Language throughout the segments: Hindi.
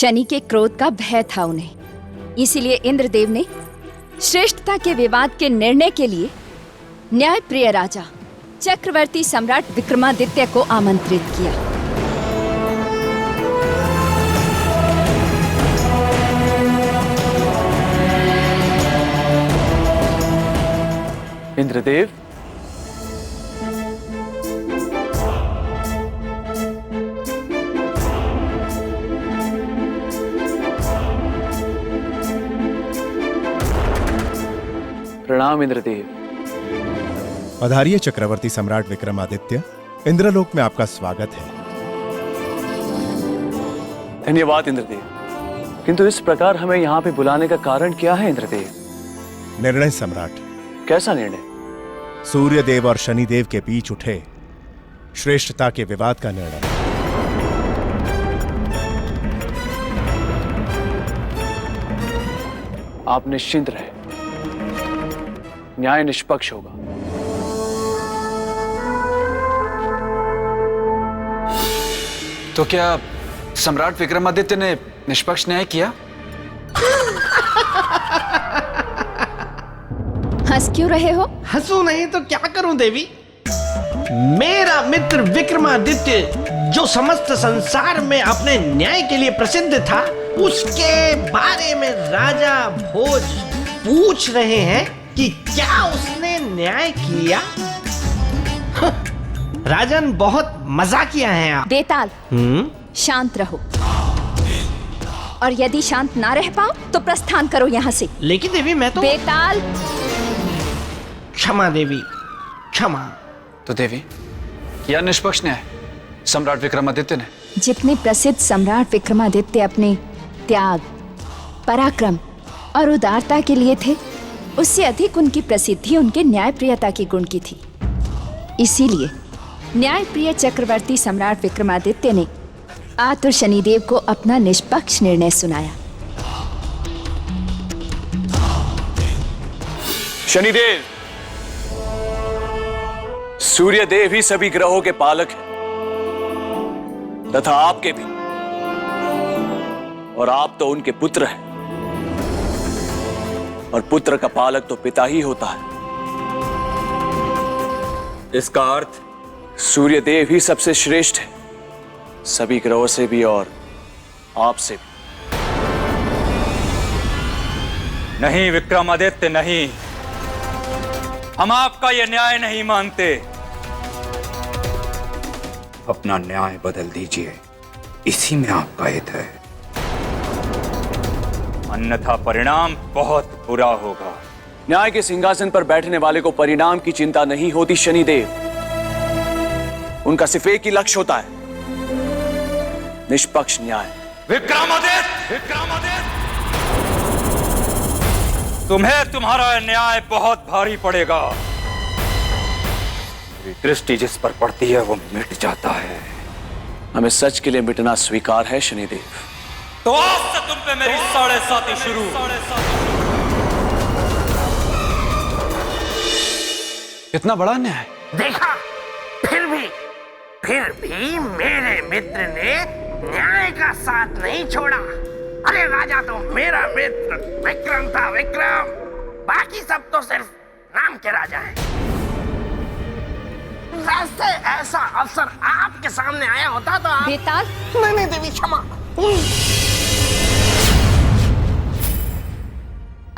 शनि के क्रोध का भय था उन्हें, इसीलिए इंद्रदेव ने श्रेष्ठता के विवाद के निर्णय के लिए न्यायप्रिय राजा चक्रवर्ती सम्राट विक्रमादित्य को आमंत्रित किया। इंद्रदेव, प्रणाम इंद्रदेव। पधारिए चक्रवर्ती सम्राट विक्रमादित्य, इंद्रलोक में आपका स्वागत है। धन्यवाद इंद्रदेव, किंतु इस प्रकार हमें यहाँ पे बुलाने का कारण क्या है इंद्रदेव? निर्णय सम्राट। कैसा निर्णय? सूर्य देव और शनि देव के बीच उठे श्रेष्ठता के विवाद का निर्णय। आप निश्चिंत रहे, न्याय निष्पक्ष होगा। तो क्या सम्राट विक्रमादित्य ने निष्पक्ष न्याय किया? हंस क्यों रहे हो? हंसू नहीं तो क्या करूं देवी। मेरा मित्र विक्रमादित्य जो समस्त संसार में अपने न्याय के लिए प्रसिद्ध था, उसके बारे में राजा भोज पूछ रहे हैं कि क्या उसने न्याय किया। राजन, बहुत मजाकिया हैं आप। बेताल, शांत रहो, और यदि शांत ना रह पाओ तो प्रस्थान करो यहाँ से। लेकिन देवी मैं तो। बेताल, क्षमा देवी, क्षमा। तो देवी, किया निष्पक्ष न्याय सम्राट विक्रमादित्य ने? जितने प्रसिद्ध सम्राट विक्रमादित्य अपने त्याग, पराक्रम और उदारता के लिए थे, उससे अधिक उनकी प्रसिद्धि उनके न्यायप्रियता की गुण की थी। इसीलिए न्यायप्रिय चक्रवर्ती सम्राट विक्रमादित्य ने आतुर शनिदेव को अपना निष्पक्ष निर्णय सुनाया। शनिदेव, सूर्य देव ही सभी ग्रहों के पालक हैं, तथा आपके भी, और आप तो उनके पुत्र हैं, और पुत्र का पालक तो पिता ही होता है। इसका अर्थ सूर्य देव ही सबसे श्रेष्ठ है, सभी ग्रहों से भी और आपसे भी। नहीं विक्रमादित्य, नहीं, हम आपका यह न्याय नहीं मानते। अपना न्याय बदल दीजिए, इसी में आपका हित है, अन्यथा परिणाम बहुत बुरा होगा। न्याय के सिंहासन पर बैठने वाले को परिणाम की चिंता नहीं होती शनिदेव। उनका सिर्फ एक ही लक्ष्य होता है, निष्पक्ष न्याय। विक्रमादित्य, तुम्हें तुम्हारा न्याय बहुत भारी पड़ेगा। मेरी दृष्टि जिस पर पड़ती है वो मिट जाता है। हमें सच के लिए मिटना स्वीकार है शनिदेव। तो आज से तुम पे मेरी 7.5 शुरू। इतना बड़ा न्याय देखा, फिर भी मेरे मित्र ने न्याय का साथ नहीं छोड़ा। अरे राजा तो मेरा मित्र विक्रम था, विक्रम। बाकी सब तो सिर्फ नाम के राजा हैं। वैसे ऐसा अवसर आपके सामने आया होता तो आप। बेताल, नहीं देवी, क्षमा।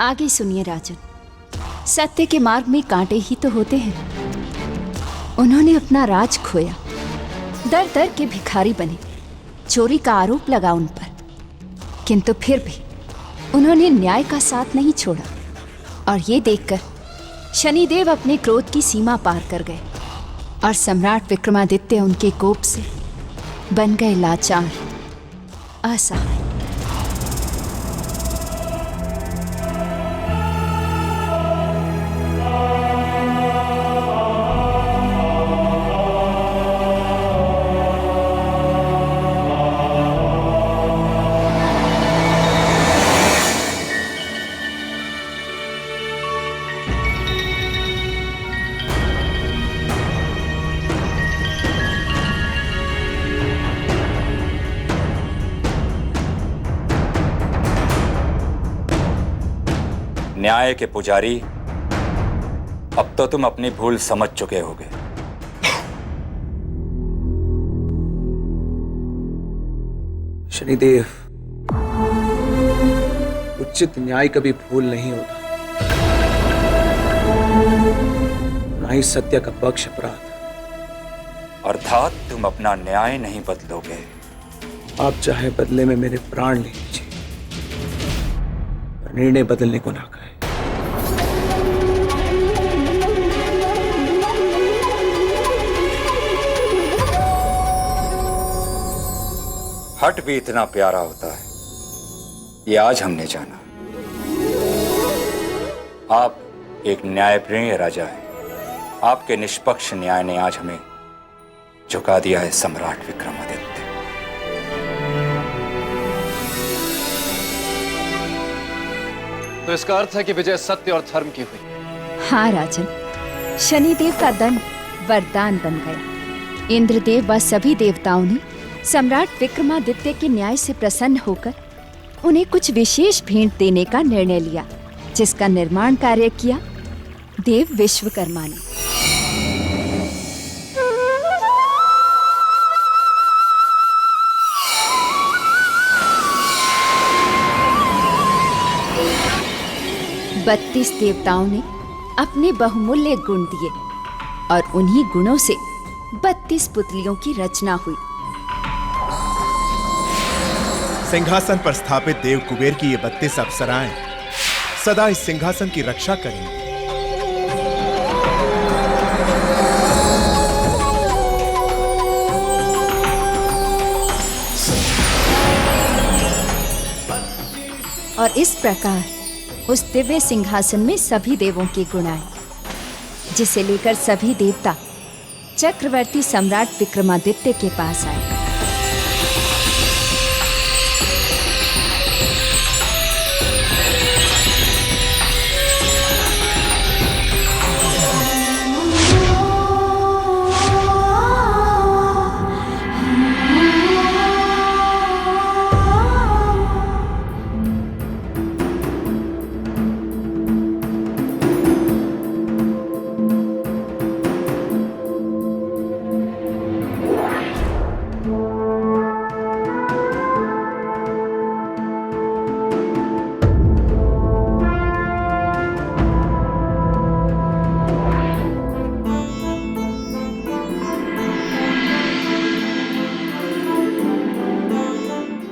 आगे सुनिए राजन। सत्य के मार्ग में कांटे ही तो होते हैं। उन्होंने अपना राज खोया, दर दर के भिखारी बने, चोरी का आरोप लगा उन पर, किंतु फिर भी उन्होंने न्याय का साथ नहीं छोड़ा। और ये देखकर शनिदेव अपने क्रोध की सीमा पार कर गए, और सम्राट विक्रमादित्य उनके कोप से बन गए लाचार, असहाय। न्याय के पुजारी, अब तो तुम अपनी भूल समझ चुके होगे। शनिदेव, उचित न्याय कभी भूल नहीं होता, ना ही सत्य का पक्ष अपराध। अर्थात तुम अपना न्याय नहीं बदलोगे। आप चाहे बदले में मेरे प्राण ले लीजिए, पर निर्णय बदलने को ना कहें। हट भी इतना प्यारा होता है, ये आज हमने जाना। आप एक न्यायप्रिय राजा हैं। आपके निष्पक्ष न्याय ने आज हमें झुका दिया है सम्राट विक्रमादित्य। तो इसका अर्थ है कि विजय सत्य और धर्म की हुई। हाँ राजन, शनिदेव का दंड वरदान बन गया। इंद्रदेव व सभी देवताओं ने सम्राट विक्रमादित्य के न्याय से प्रसन्न होकर उन्हें कुछ विशेष भेंट देने का निर्णय लिया, जिसका निर्माण कार्य किया देव विश्वकर्मा ने। बत्तीस देवताओं ने अपने बहुमूल्य गुण दिए और उन्हीं गुणों से 32 पुतलियों की रचना हुई। सिंहासन पर स्थापित देव कुबेर की ये 32 अप्सराएं सदा इस सिंहासन की रक्षा करेंगी। और इस प्रकार उस दिव्य सिंहासन में सभी देवों के गुण आए, जिसे लेकर सभी देवता चक्रवर्ती सम्राट विक्रमादित्य के पास आए।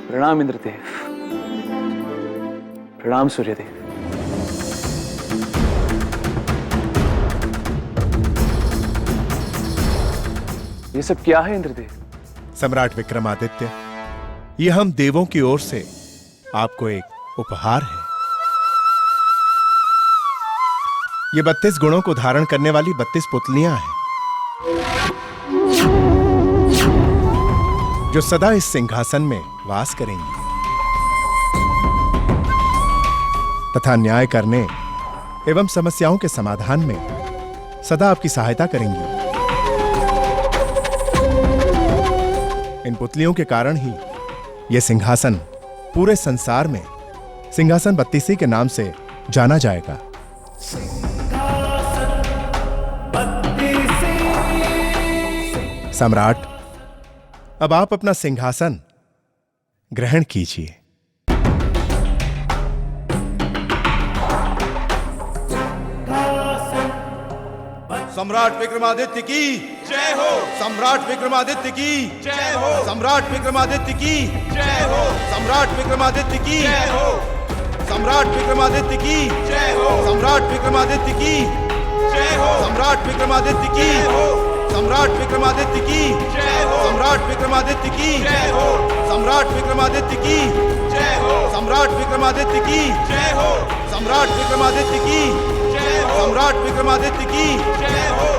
प्रणाम इंद्रदेव, प्रणाम सूर्यदेव। ये सब क्या है इंद्रदेव? सम्राट विक्रमादित्य, ये हम देवों की ओर से आपको एक उपहार है। ये 32 गुणों को धारण करने वाली 32 पुतलियां हैं, जो सदा इस सिंहासन में वास करेंगी तथा न्याय करने एवं समस्याओं के समाधान में सदा आपकी सहायता करेंगी। इन पुतलियों के कारण ही यह सिंहासन पूरे संसार में सिंहासन 32 के नाम से जाना जाएगा। सम्राट, अब आप अपना सिंहासन ग्रहण कीजिए। सम्राट विक्रमादित्य की जय हो। सम्राट विक्रमादित्य की जय हो। सम्राट विक्रमादित्य की जय हो। सम्राट विक्रमादित्य की जय हो। सम्राट विक्रमादित्य की जय हो। सम्राट विक्रमादित्य की जय हो। सम्राट विक्रमादित्य की जय हो। सम्राट विक्रमादित्य की जय हो। सम्राट विक्रमादित्य की जय हो। सम्राट विक्रमादित्य की जय हो। सम्राट विक्रमादित्य की जय हो। सम्राट विक्रमादित्य की जय हो। सम्राट विक्रमादित्य की जय हो।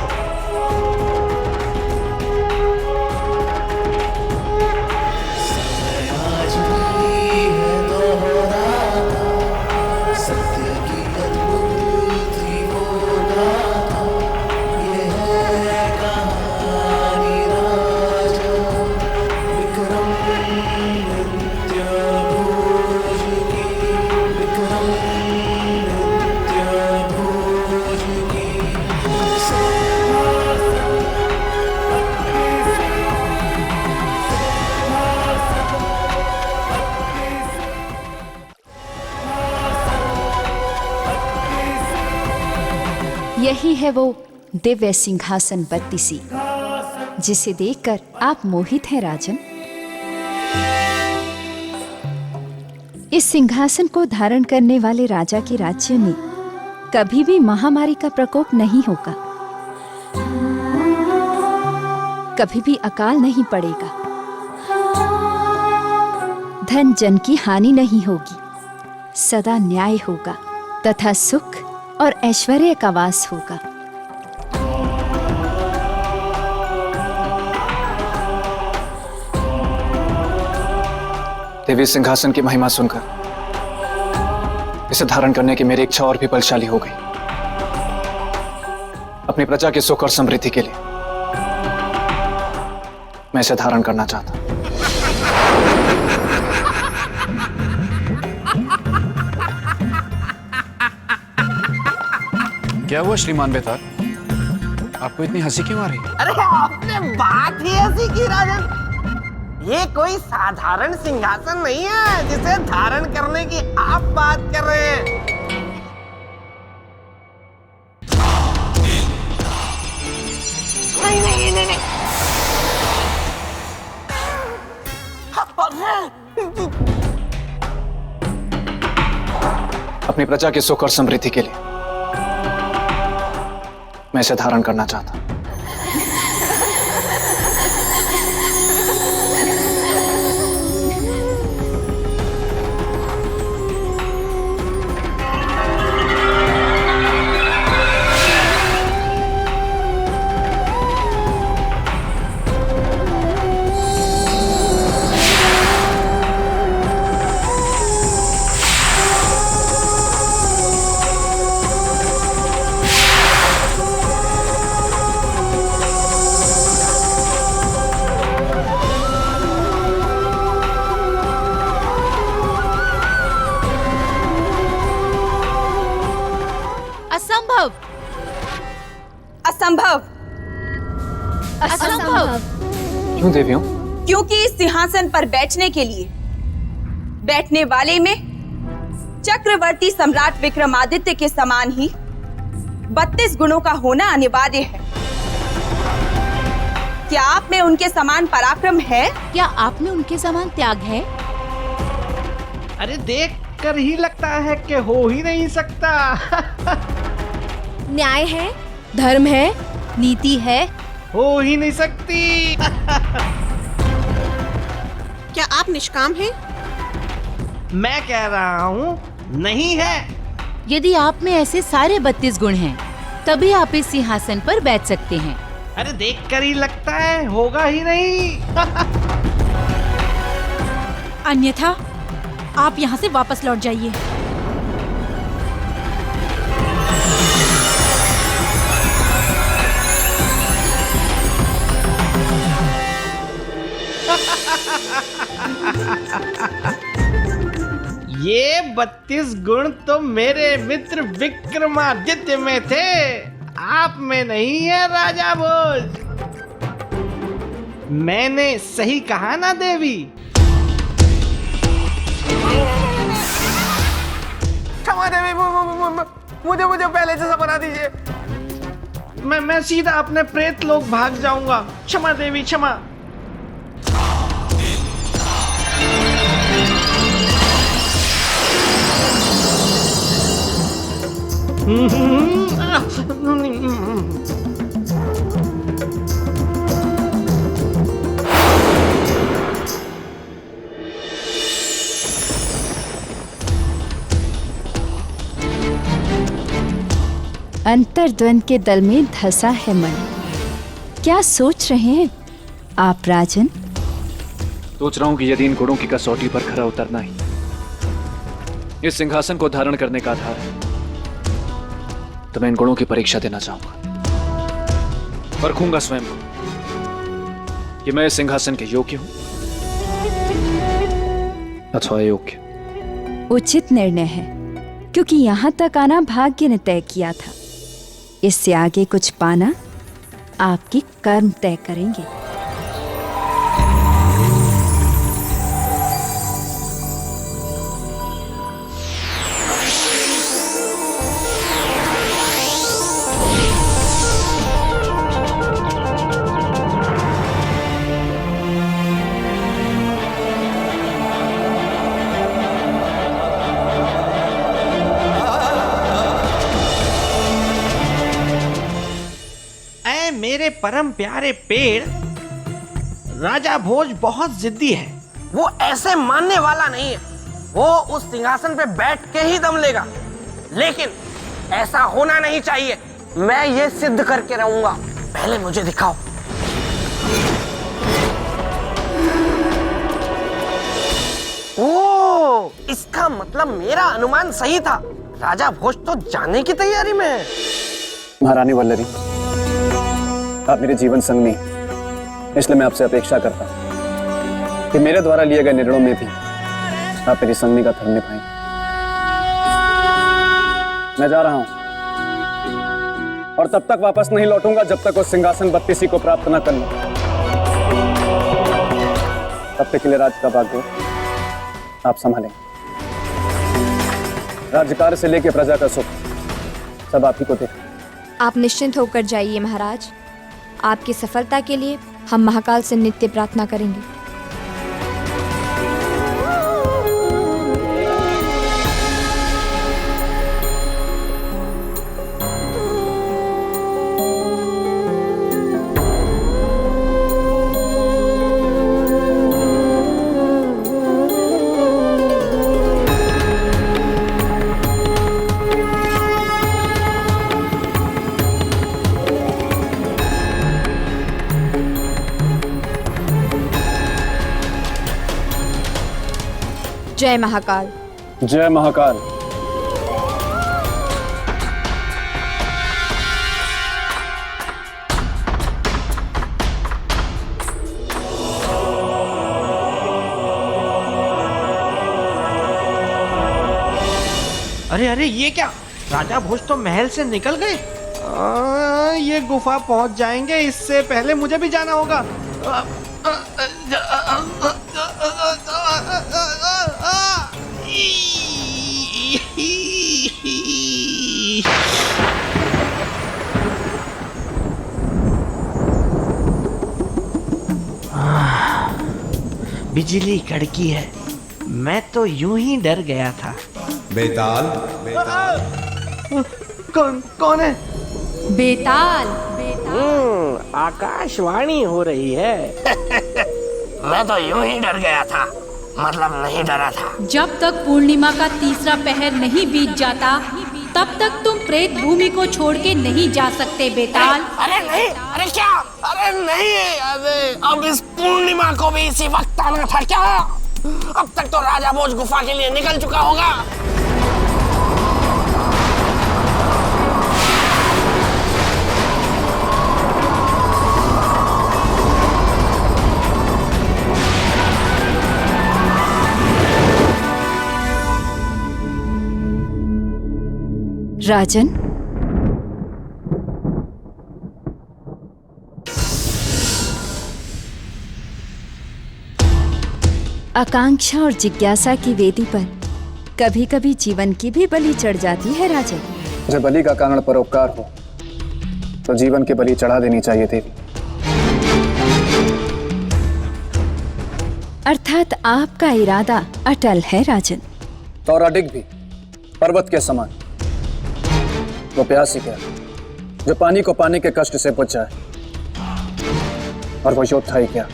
यही है वो दिव्य सिंहासन बत्तीसी जिसे देखकर आप मोहित हैं राजन। इस सिंहासन को धारण करने वाले राजा के राज्य में कभी भी महामारी का प्रकोप नहीं होगा, कभी भी अकाल नहीं पड़ेगा, धन जन की हानि नहीं होगी, सदा न्याय होगा तथा सुख और ऐश्वर्य का वास होगा। देवी सिंहासन की महिमा सुनकर इसे धारण करने की मेरी इच्छा और भी बलशाली हो गई। अपनी प्रजा के सुख और समृद्धि के लिए मैं इसे धारण करना चाहता हूं। क्या हुआ श्रीमान बेताल, आपको इतनी हंसी क्यों आ रही है? अरे आपने बात ही ऐसी की राजन, ये कोई साधारण सिंहासन नहीं है जिसे धारण करने की आप बात कर रहे हैं। नहीं। अपनी प्रजा के सुख और समृद्धि के लिए मैं इसे धारण करना चाहता हूं। असंभव। असंभव। क्यों देवियों? क्योंकि इस सिंहासन पर बैठने के लिए बैठने वाले में चक्रवर्ती सम्राट विक्रमादित्य के समान ही 32 गुणों का होना अनिवार्य है। क्या आप में उनके समान पराक्रम है? क्या आप में उनके समान त्याग है? अरे देख कर ही लगता है कि हो ही नहीं सकता। न्याय है, धर्म है, नीति है, हो ही नहीं सकती। क्या आप निष्काम हैं? मैं कह रहा हूँ नहीं है। यदि आप में ऐसे सारे 32 गुण हैं, तभी आप इस सिंहासन पर बैठ सकते हैं। अरे देख कर ही लगता है होगा ही नहीं। अन्यथा आप यहाँ से वापस लौट जाइए। ये 32 गुण तो मेरे मित्र विक्रमादित्य में थे, आप में नहीं है राजा भोज। मैंने सही कहा ना देवी? क्षमा देवी, मुझे पहले जैसा बना दीजिए। मैं सीधा अपने प्रेत लोग भाग जाऊंगा। क्षमा देवी, क्षमा। अंतर्द्वंद के दल में धंसा है मन। क्या सोच रहे हैं आप राजन? सोच रहा हूं कि यदि इन गुणों की कसौटी पर खरा उतरना ही इस सिंहासन को धारण करने का आधार है, तो मैं इन गुणों की परीक्षा देना चाहूंगा। परखूंगा स्वयं को कि मैं इस सिंहासन के योग्य हूं अथवा अयोग्य। उचित निर्णय है, क्योंकि यहाँ तक आना भाग्य ने तय किया था। इससे आगे कुछ पाना आपके कर्म तय करेंगे। मेरे परम प्यारे पेड़ राजा भोज बहुत जिद्दी है। वो ऐसे मानने वाला नहीं है। वो उस सिंहासन पे बैठ के ही दम लेगा, लेकिन ऐसा होना नहीं चाहिए। मैं ये सिद्ध करके रहूंगा। पहले मुझे दिखाओ। ओ, इसका मतलब मेरा अनुमान सही था। राजा भोज तो जाने की तैयारी में है। महारानी वल्लरी, आप मेरे जीवन संगनी हैं, इसलिए मैं आपसे अपेक्षा करता हूं कि मेरे द्वारा लिए गए निर्णयों में भी आप मेरी संगनी का धर्म निभाएंगे। मैं जा रहा हूं और तब तक वापस नहीं लौटूंगा जब तक वो सिंहासन बत्तीसी को प्राप्त न कर लूं। तब तक के लिए राज्य का भाग्य आप संभालें। राज्यकार्य से लेकर प्रजा का सुख सब आप ही को देखा। आप निश्चिंत होकर जाइए महाराज। आपकी सफलता के लिए हम महाकाल से नित्य प्रार्थना करेंगे। जय महाकाल। जय महाकाल। अरे अरे, ये क्या? राजा भोज तो महल से निकल गए। ये गुफा पहुंच जाएंगे, इससे पहले मुझे भी जाना होगा। बिजली कड़की है। मैं तो यूं ही डर गया था। बेताल, कौन है? बेताल। आकाशवाणी हो रही है। मैं तो यूं ही डर गया था, मतलब नहीं डरा था। जब तक पूर्णिमा का तीसरा पहर नहीं बीत जाता, तब तक तुम प्रेत भूमि को छोड़ के नहीं जा सकते बेताल। अरे नहीं, अरे क्या? अरे नहीं, अरे अब इस पूर्णिमा को भी इसी वक्त आना था क्या? अब तक तो राजा भोज गुफा के लिए निकल चुका होगा। राजन, आकांक्षा और जिज्ञासा की वेदी पर कभी कभी जीवन की भी बलि चढ़ जाती है राजन। जब बलि का कारण परोपकार हो तो जीवन की बलि चढ़ा देनी चाहिए देवी। अर्थात आपका इरादा अटल है राजन। और अडिग भी पर्वत के समान। वो प्यासी क्या जो पानी को पाने के कष्ट से बुझ जाए, और वो योद्धा ही क्या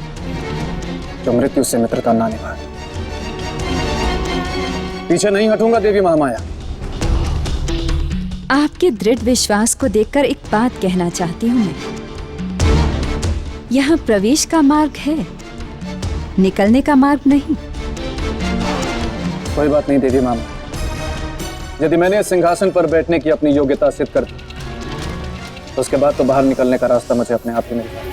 जो मृत्यु से मित्रता ना निभाए। पीछे नहीं हटूंगा देवी महामाया। आपके दृढ़ विश्वास को देखकर एक बात कहना चाहती हूँ मैं। यहाँ प्रवेश का मार्ग है, निकलने का मार्ग नहीं। कोई बात नहीं देवी मामा, यदि मैंने सिंहासन पर बैठने की अपनी योग्यता सिद्ध कर दी तो उसके बाद तो बाहर निकलने का रास्ता मुझे अपने आप ही मिल जाए।